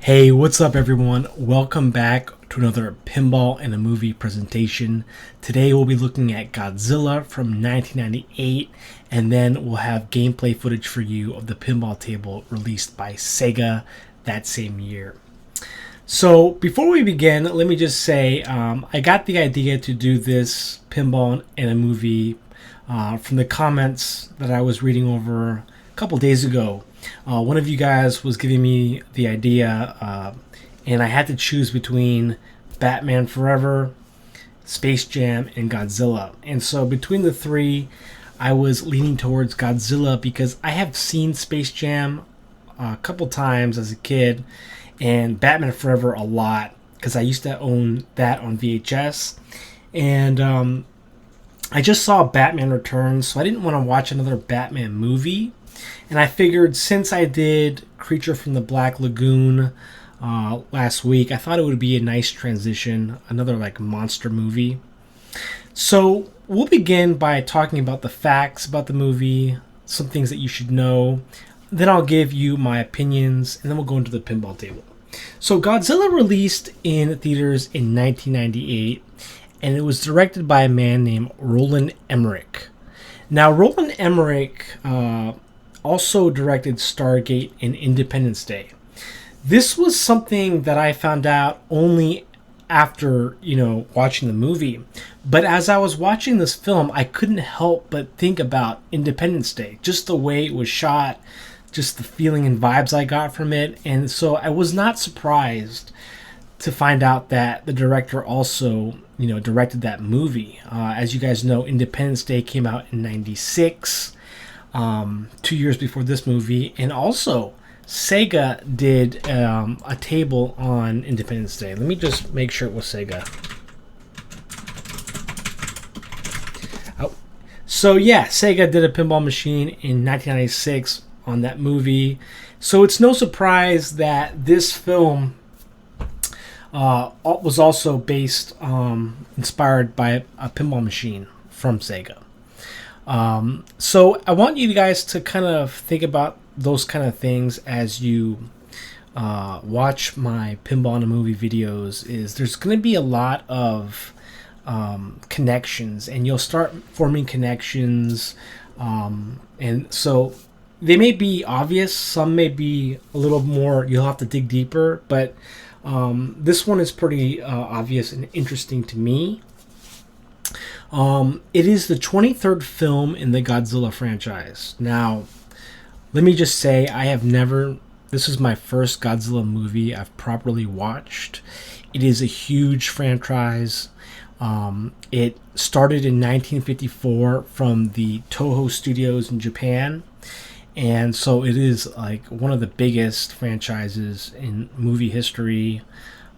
Hey, what's up, everyone? Welcome back to another Pinball and a Movie presentation. Today we'll be looking at Godzilla from 1998, and then we'll have gameplay footage for you of the pinball table released by Sega that same year. So before we begin, let me just say I got the idea to do this Pinball and a Movie from the comments that I was reading over a couple days ago. One of you guys was giving me the idea, and I had to choose between Batman Forever, Space Jam, and Godzilla. And so between the three, I was leaning towards Godzilla because I have seen Space Jam a couple times as a kid, and Batman Forever a lot because I used to own that on VHS. And I just saw Batman Returns, so I didn't want to watch another Batman movie. And I figured since I did Creature from the Black Lagoon last week, I thought it would be a nice transition, another like monster movie. So we'll begin by talking about the facts about the movie, some things that you should know. Then I'll give you my opinions, and then we'll go into the pinball table. So Godzilla released in theaters in 1998, and it was directed by a man named Roland Emmerich. Now, Roland Emmerich also directed Stargate and Independence Day. This was something that I found out only after, watching the movie. But as I was watching this film, I couldn't help but think about Independence Day. Just the way it was shot, just the feeling and vibes I got from it. And so I was not surprised to find out that the director also, directed that movie. As you guys know, Independence Day came out in 96. 2 years before this movie, and also Sega did a table on Independence Day. Let me just make sure it was Sega. Oh. So yeah, Sega did a pinball machine in 1996 on that movie. So it's no surprise that this film was also inspired by a pinball machine from Sega. So I want you guys to kind of think about those kind of things as you watch my Pinball and a Movie videos. There's going to be a lot of connections, and you'll start forming connections, and so they may be obvious, some may be a little more, you'll have to dig deeper, but this one is pretty obvious and interesting to me. It is the 23rd film in the Godzilla franchise. Now, let me just say, this is my first Godzilla movie I've properly watched. It is a huge franchise. It started in 1954 from the Toho Studios in Japan. And so it is like one of the biggest franchises in movie history.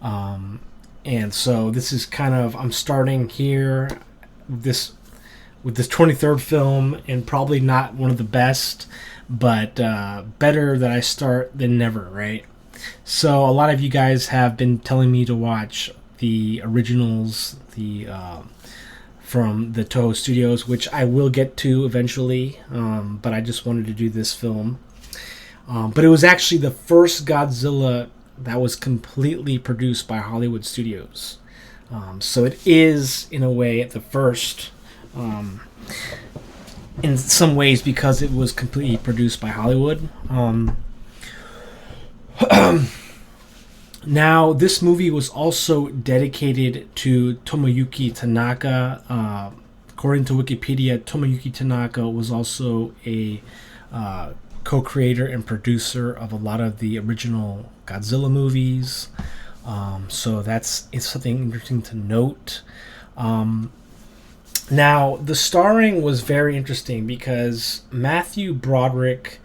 And so this is I'm starting here with this 23rd film, and probably not one of the best, but better that I start than never, right? So a lot of you guys have been telling me to watch the originals, from the Toho Studios, which I will get to eventually, but I just wanted to do this film. But it was actually the first Godzilla that was completely produced by Hollywood Studios. So it is, in a way, the first, in some ways, because it was completely produced by Hollywood. Now, this movie was also dedicated to Tomoyuki Tanaka. According to Wikipedia, Tomoyuki Tanaka was also a co-creator and producer of a lot of the original Godzilla movies. So it's something interesting to note. Now, the starring was very interesting because Matthew Broderick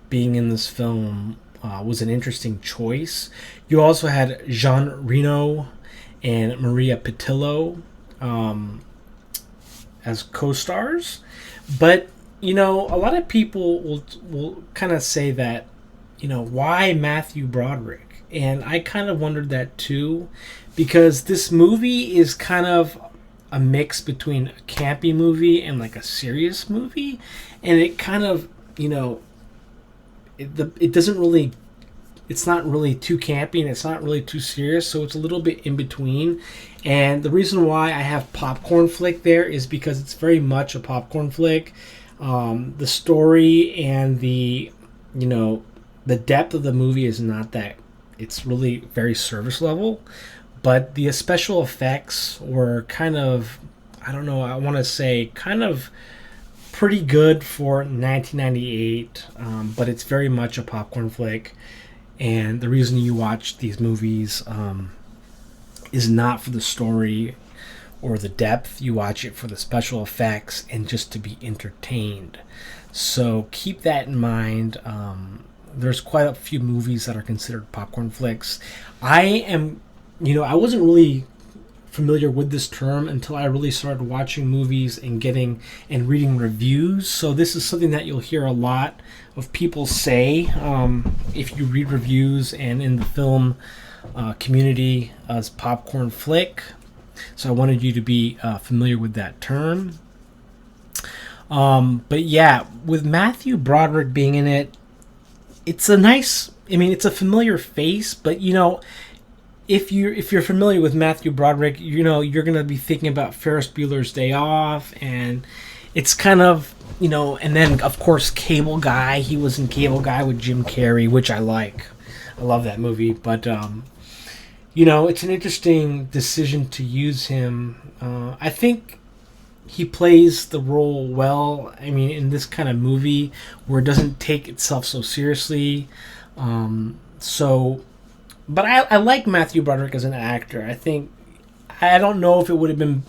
being in this film was an interesting choice. You also had Jean Reno and Maria Pitillo as co-stars. But, a lot of people will kind of say that, why Matthew Broderick? And I kind of wondered that too, because this movie is kind of a mix between a campy movie and like a serious movie, and it kind of, it doesn't really it's not really too campy and it's not really too serious, so it's a little bit in between. And the reason why I have popcorn flick there is because it's very much a popcorn flick. The story and the, you know, the depth of the movie is not that. It's really very service level, but the special effects were kind of, I don't know, I want to say kind of pretty good for 1998, but it's very much a popcorn flick. And the reason you watch these movies is not for the story or the depth. You watch it for the special effects and just to be entertained. So keep that in mind. There's quite a few movies that are considered popcorn flicks. I wasn't really familiar with this term until I really started watching movies and reading reviews. So this is something that you'll hear a lot of people say if you read reviews and in the film community as popcorn flick. So I wanted you to be familiar with that term. But yeah, with Matthew Broderick being in it, it's it's a familiar face, but you know, if you're familiar with Matthew Broderick, you know, you're going to be thinking about Ferris Bueller's Day Off, and it's kind of, you know, and then of course Cable Guy. He was in Cable Guy with Jim Carrey, which I like. I love that movie, but you know, it's an interesting decision to use him. I think he plays the role well. I mean, in this kind of movie where it doesn't take itself so seriously. But I like Matthew Broderick as an actor. I don't know if it would have been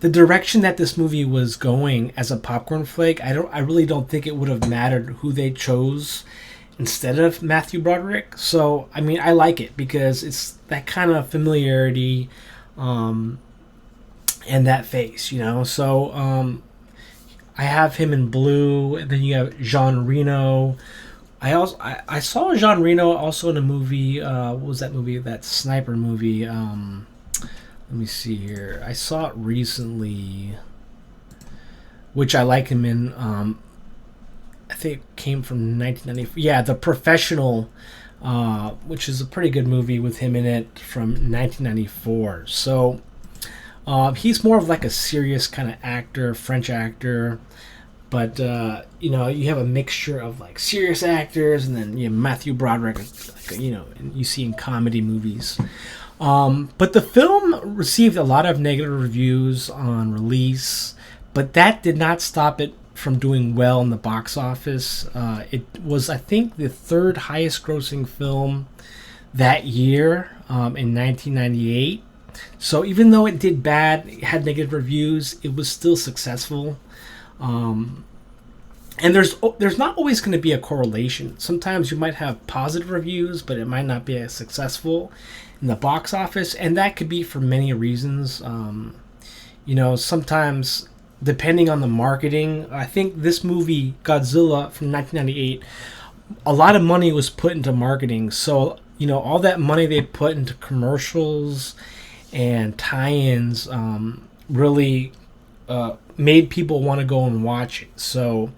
the direction that this movie was going as a popcorn flick. I really don't think it would have mattered who they chose instead of Matthew Broderick. So, I mean, I like it because it's that kind of familiarity and that face, you know. So, I have him in blue, and then you have Jean Reno. I saw Jean Reno also in a movie. What was that movie? That sniper movie. Let me see here. I saw it recently, which I like him in. I think it came from 1994. Yeah, The Professional, which is a pretty good movie with him in it from 1994. So he's more of like a serious kind of actor, French actor. But, you know, you have a mixture of, like, serious actors, and then, you know, Matthew Broderick, like, you know, you see in comedy movies. But the film received a lot of negative reviews on release, but that did not stop it from doing well in the box office. It was, I think, the third highest grossing film that year in 1998. So even though it did bad, it had negative reviews, it was still successful. And there's not always going to be a correlation. Sometimes you might have positive reviews, but it might not be as successful in the box office, and that could be for many reasons. You know, sometimes depending on the marketing. I think this movie Godzilla from 1998, a lot of money was put into marketing. So, you know, all that money they put into commercials and tie-ins really made people want to go and watch it. So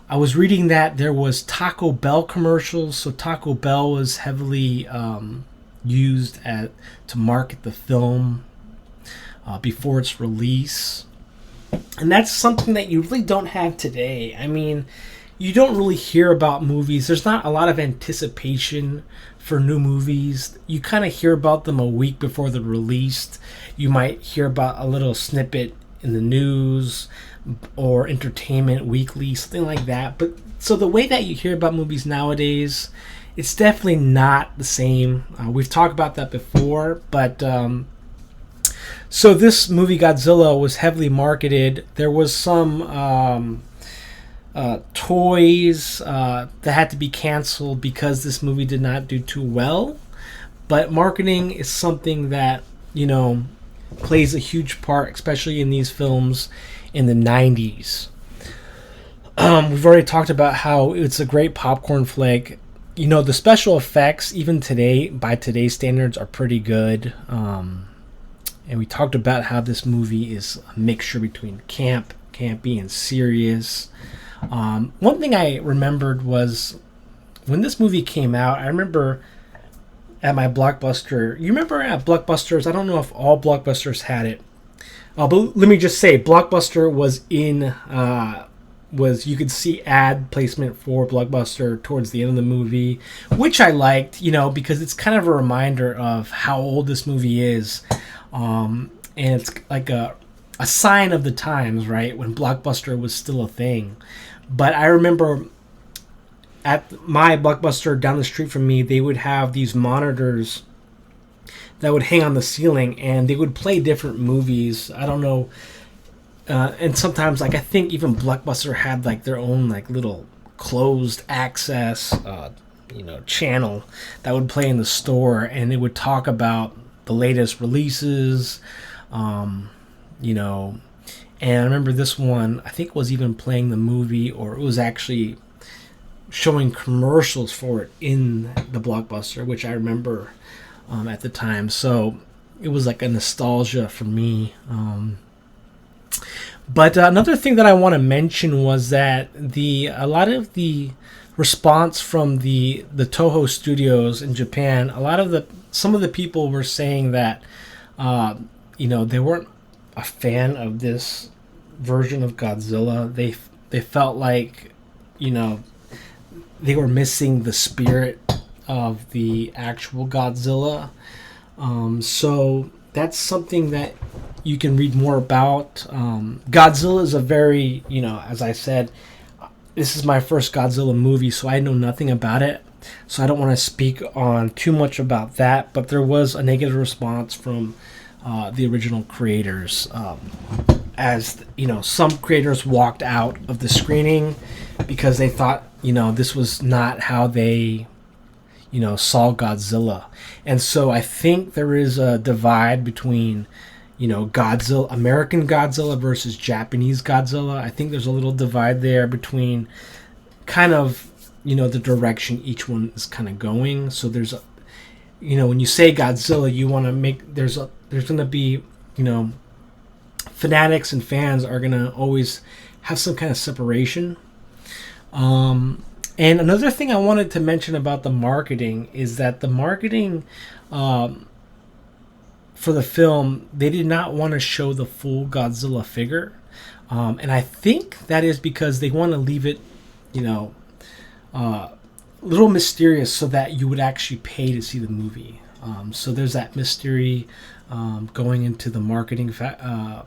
I was reading that there was Taco Bell commercials. So Taco Bell was heavily used to market the film before its release. And that's something that you really don't have today. I mean, you don't really hear about movies. There's not a lot of anticipation for new movies. You kind of hear about them a week before they're released. You might hear about a little snippet in the news or Entertainment Weekly, something like that. But so the way that you hear about movies nowadays, it's definitely not the same. We've talked about that before, but so this movie Godzilla was heavily marketed. There was some toys that had to be canceled because this movie did not do too well. But marketing is something that, you know, plays a huge part, especially in these films in the 90s. We've already talked about how it's a great popcorn flick. You know, the special effects, even today, by today's standards, are pretty good. And we talked about how this movie is a mixture between campy, and serious. One thing I remembered was when this movie came out, I remember at my Blockbuster. You remember at Blockbusters? I don't know if all Blockbusters had it. But let me just say, Blockbuster was you could see ad placement for Blockbuster towards the end of the movie, which I liked, because it's kind of a reminder of how old this movie is. And it's like a sign of the times, right? When Blockbuster was still a thing. But I remember at my Blockbuster down the street from me, they would have these monitors that would hang on the ceiling, and they would play different movies. I don't know. And sometimes, I think even Blockbuster had their own little closed access, channel that would play in the store, and it would talk about the latest releases, And I remember this one, I think, was even playing the movie, or it was actually showing commercials for it in the Blockbuster, which I remember at the time. So it was like a nostalgia for me. But another thing that I want to mention was that a lot of the response from the Toho studios in Japan, some of the people were saying that they weren't a fan of this version of Godzilla. They felt like they were missing the spirit of the actual Godzilla. So that's something that you can read more about. Godzilla is a very, as I said, this is my first Godzilla movie, so I know nothing about it. So I don't want to speak on too much about that, but there was a negative response from the original creators. As some creators walked out of the screening because they thought, this was not how they, saw Godzilla. And so I think there is a divide between, Godzilla, American Godzilla versus Japanese Godzilla. I think there's a little divide there between kind of, the direction each one is kind of going. So there's a, when you say Godzilla, you want to make, there's going to be, fanatics and fans are going to always have some kind of separation. And another thing I wanted to mention about the marketing is that the marketing for the film, they did not want to show the full Godzilla figure. And I think that is because they want to leave it, a little mysterious so that you would actually pay to see the movie. So there's that mystery going into the marketing, what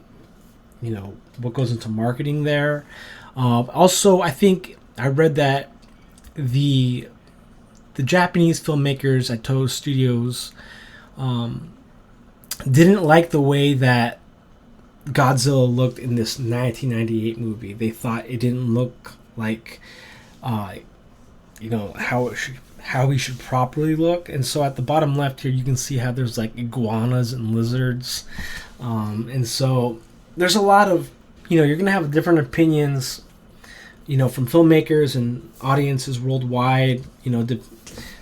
goes into marketing there. Also, I think I read that the Japanese filmmakers at Toho Studios didn't like the way that Godzilla looked in this 1998 movie. They thought it didn't look like, how he should properly look. And so at the bottom left here, you can see how there's iguanas and lizards. And so there's a lot of, you're going to have different opinions, from filmmakers and audiences worldwide,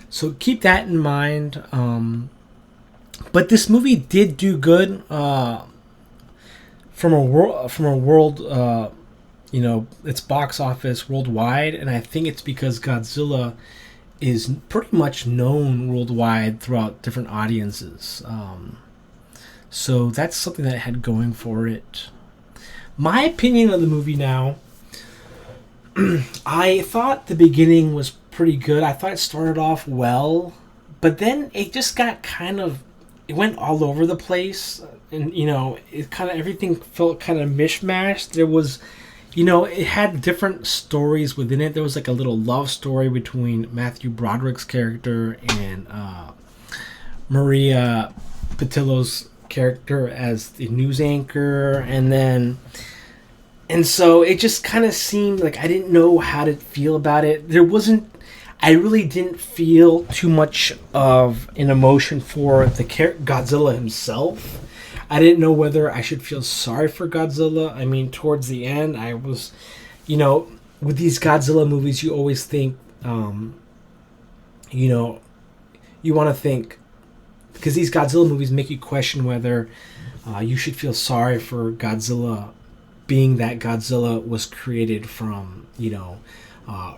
so keep that in mind. But this movie did do good from a world, its box office worldwide, and I think it's because Godzilla is pretty much known worldwide throughout different audiences. So that's something that it had going for it. My opinion of the movie now, I thought the beginning was pretty good. I thought it started off well, but then it just got it went all over the place, and it everything felt kind of mishmashed. There was, it had different stories within it. There was a little love story between Matthew Broderick's character and Maria Patillo's character as the news anchor, and so it just kind of seemed like I didn't know how to feel about it. I really didn't feel too much of an emotion for the Godzilla himself. I didn't know whether I should feel sorry for Godzilla. I mean, towards the end, I was, with these Godzilla movies, you always think, you want to think, because these Godzilla movies make you question whether you should feel sorry for Godzilla, being that Godzilla was created from,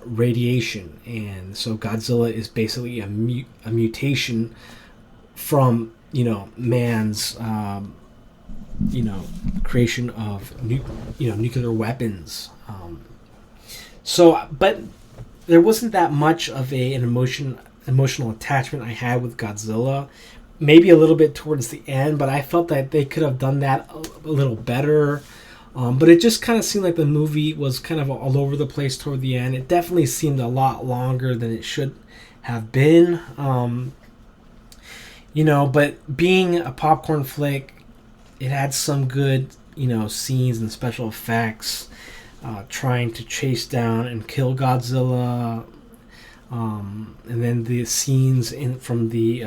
radiation. And so Godzilla is basically a mutation from man's creation of nuclear weapons. But there wasn't that much of an emotional attachment I had with Godzilla. Maybe a little bit towards the end, but I felt that they could have done that a little better. But it just kind of seemed like the movie was kind of all over the place toward the end. It definitely seemed a lot longer than it should have been. But being a popcorn flick, it had some good, scenes and special effects. Trying to chase down and kill Godzilla. And then the scenes from the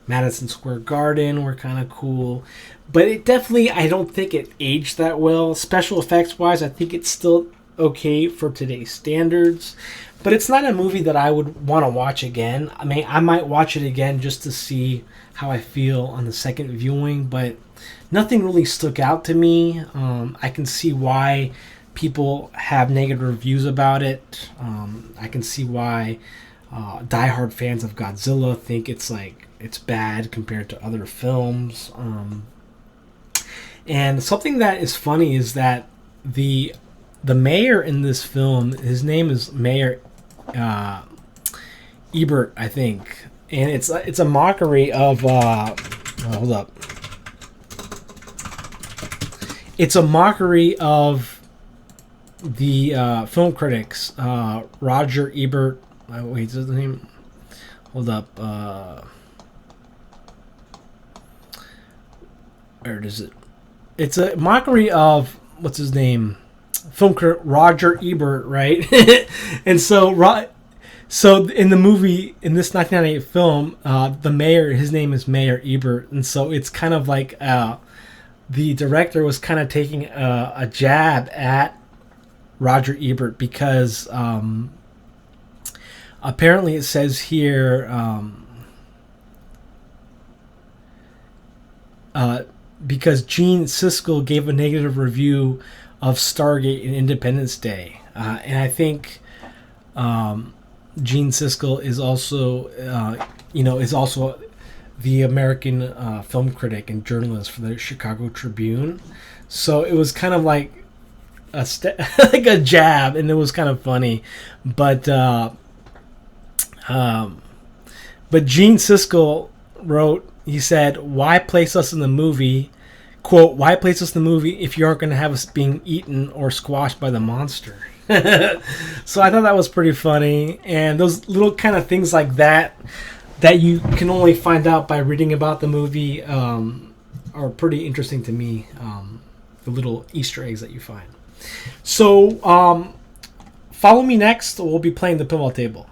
Madison Square Garden were kind of cool. But it definitely, I don't think it aged that well. Special effects wise, I think it's still okay for today's standards. But it's not a movie that I would want to watch again. I mean, I might watch it again just to see how I feel on the second viewing. But nothing really stuck out to me. I can see why people have negative reviews about it. I can see why diehard fans of Godzilla think it's bad compared to other films. And something that is funny is that the mayor in this film, his name is Mayor Ebert, I think, and it's a mockery of hold up. It's a mockery of the film critics, Roger Ebert. Wait, is his name? Hold up. Where is it? It's a mockery of what's his name? Film critic Roger Ebert, right? And so in the movie, in this 1998 film, the mayor, his name is Mayor Ebert, and so it's kind of like the director was kind of taking a jab at Roger Ebert because apparently it says here because Gene Siskel gave a negative review of Stargate and Independence Day, and I think Gene Siskel is also the American film critic and journalist for the Chicago Tribune. So it was kind of like like a jab, and it was kind of funny. But Gene Siskel wrote, he said, "Why place us in the movie? Quote, why place us in the movie if you aren't going to have us being eaten or squashed by the monster?" So I thought that was pretty funny. And those little kind of things like that you can only find out by reading about the movie are pretty interesting to me. The little Easter eggs that you find. So follow me next. We'll be playing the pinball table.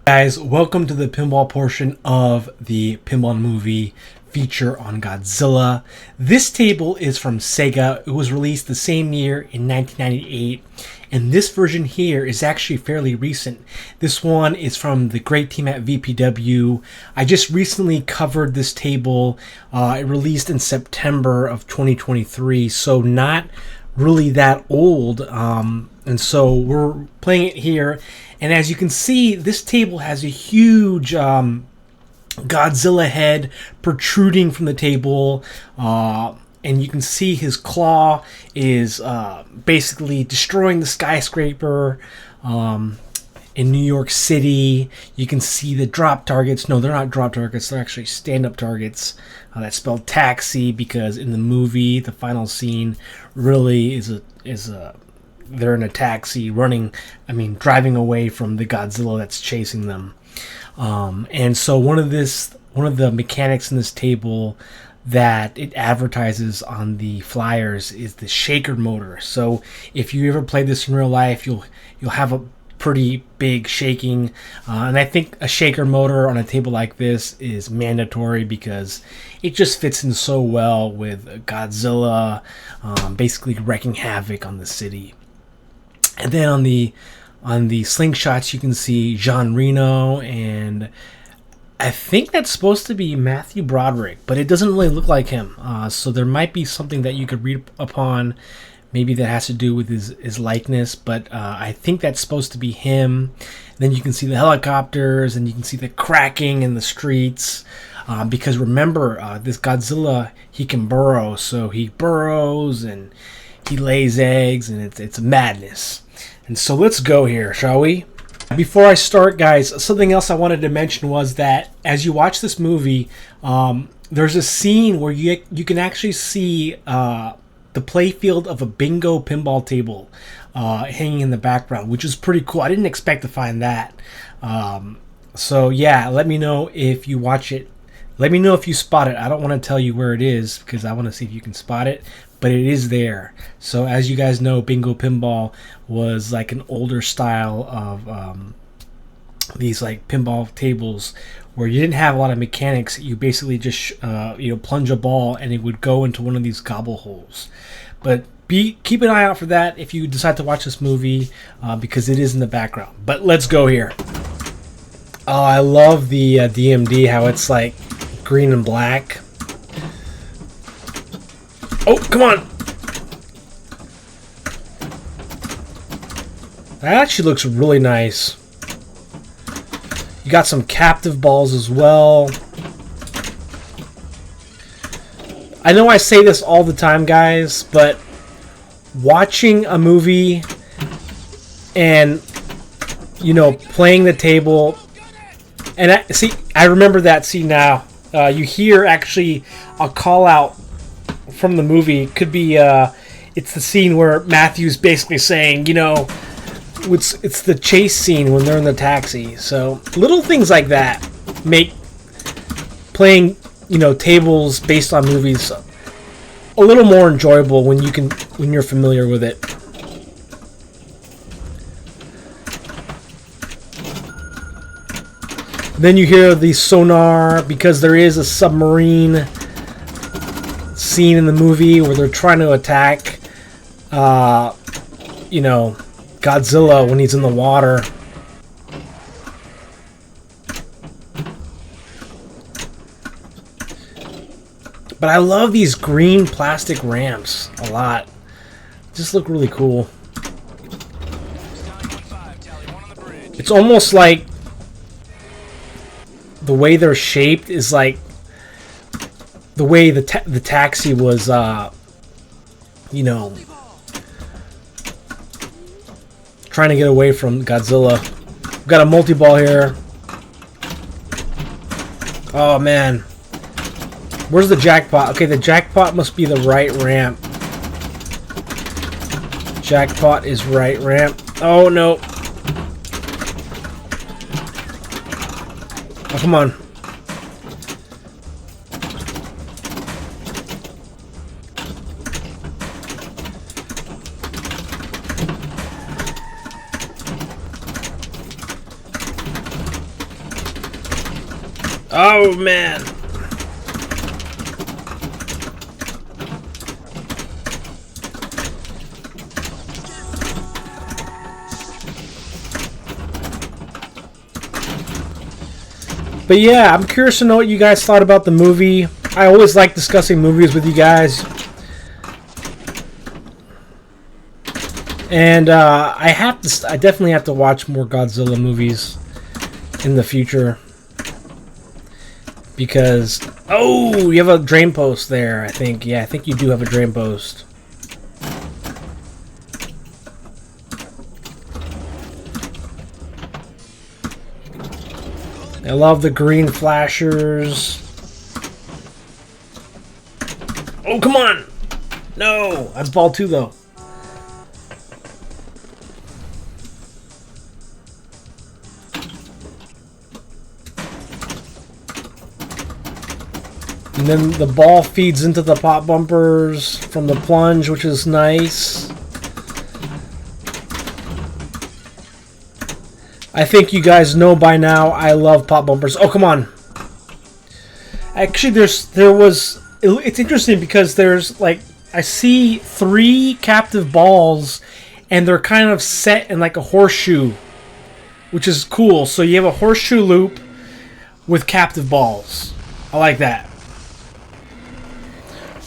Guys, welcome to the pinball portion of the Pinball Movie feature on Godzilla. This table is from Sega. It was released the same year in 1998, and this version here is actually fairly recent. This one is from the great team at VPW. I just recently covered this table. It released in September of 2023, so not really that old. And so we're playing it here, and as you can see, this table has a huge Godzilla head protruding from the table, and you can see his claw is basically destroying the skyscraper in New York City. You can see the drop targets. No, they're not drop targets. They're actually stand-up targets. That's spelled taxi because in the movie, the final scene really is they're in a taxi driving away from the Godzilla that's chasing them. And so one of the mechanics in this table that it advertises on the flyers is the shaker motor. So if you ever play this in real life, you'll have a pretty big shaking, and I think a shaker motor on a table like this is mandatory because it just fits in so well with Godzilla, basically wreaking havoc on the city. And then on the slingshots, you can see Jean Reno, and I think that's supposed to be Matthew Broderick, but it doesn't really look like him. So there might be something that you could read upon Maybe that has to do with his likeness, but I think that's supposed to be him. Then you can see the helicopters, and you can see the cracking in the streets. Because remember, this Godzilla, he can burrow, so he burrows and he lays eggs, and it's madness. And so let's go here, shall we? Before I start, guys, something else I wanted to mention was that as you watch this movie, there's a scene where you can actually see the playfield of a bingo pinball table hanging in the background, which is pretty cool. I didn't expect to find that. So yeah, let me know if you watch it. Let me know if you spot it. I don't want to tell you where it is because I want to see if you can spot it, but it is there. So as you guys know, bingo pinball was like an older style of these like pinball tables where you didn't have a lot of mechanics. You basically just plunge a ball and it would go into one of these gobble holes. But keep an eye out for that if you decide to watch this movie because it is in the background. But let's go here. Oh, I love the DMD, how it's like green and black. Oh, come on. That actually looks really nice. You got some captive balls as well. I know I say this all the time, guys, but watching a movie and, playing the table, and I remember that scene now. You hear actually a call out from the movie. It could be, it's the scene where Matthew's basically saying, it's the chase scene when they're in the taxi. So little things like that make playing, tables based on movies a little more enjoyable when you're familiar with it. Then you hear the sonar because there is a submarine scene in the movie where they're trying to attack, Godzilla when he's in the water. But I love these green plastic ramps a lot. Just look really cool. It's almost like the way they're shaped is like the way the taxi was, trying to get away from Godzilla. We've got a multi-ball here. Oh, man. Where's the jackpot? Okay, the jackpot must be the right ramp. Jackpot is right ramp. Oh, no. Oh, come on. Oh, man. But yeah, I'm curious to know what you guys thought about the movie. I always like discussing movies with you guys. And I definitely have to watch more Godzilla movies in the future. Because, oh, you have a drain post there, I think. Yeah, I think you do have a drain post. I love the green flashers. Oh, come on! No! That's ball 2, though. And then the ball feeds into the pop bumpers from the plunge, which is nice. I think you guys know by now I love pop bumpers. Oh, come on. Actually, it's interesting because there's like, I see 3 captive balls and they're kind of set in like a horseshoe, which is cool. So you have a horseshoe loop with captive balls. I like that.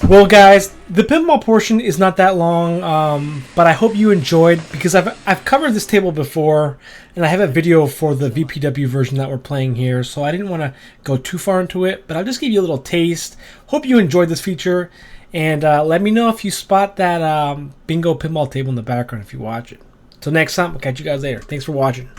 Well, guys, the pinball portion is not that long, but I hope you enjoyed, because I've covered this table before, and I have a video for the VPW version that we're playing here, so I didn't want to go too far into it, but I'll just give you a little taste. Hope you enjoyed this feature, and let me know if you spot that bingo pinball table in the background if you watch it. Till next time, we'll catch you guys later. Thanks for watching.